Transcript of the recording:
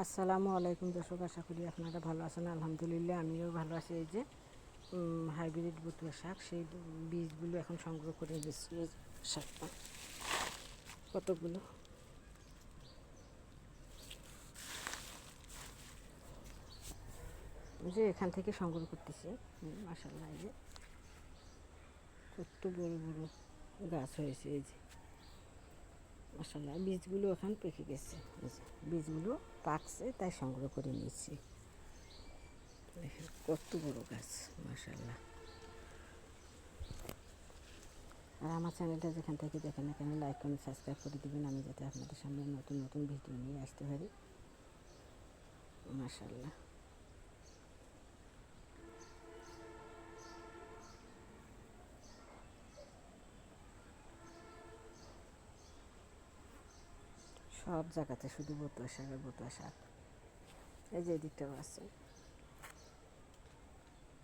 আসসালামু আলাইকুম দর্শক, আশা করি আপনারা ভালো আছেন। আলহামদুলিল্লাহ আমিও ভালো আছি। এই যে হাইব্রিড বতুয়া শাক, সেই বীজগুলো এখন সংগ্রহ করে দিচ্ছি। এই শাকটা কতগুলো, যে এখান থেকে সংগ্রহ করতেছি। মাশাআল্লাহ, এই যে কত বড় বড় গাছ হয়েছে। এই যে মাশাআল্লাহ, বীজগুলো এখন পেকে গেছে। এই যে বীজগুলো পাকছে, তাই সংগ্রহ করে নিচ্ছি। দেখেন কত বড় গাছ, মাশাআল্লাহ। আর আমার চ্যানেলটা যেখান থেকে দেখেন না কেন, লাইক কমেন্ট সাবস্ক্রাইব করে দেবেন, আমি যাতে আপনাদের সামনে নতুন নতুন ভিডিও নিয়ে আসতে পারি। মাশাআল্লাহ, সব জায়গাতে শুধু বতুয়া শাক আর বতুয়া শাক। এই যে এদিকটাও আছে।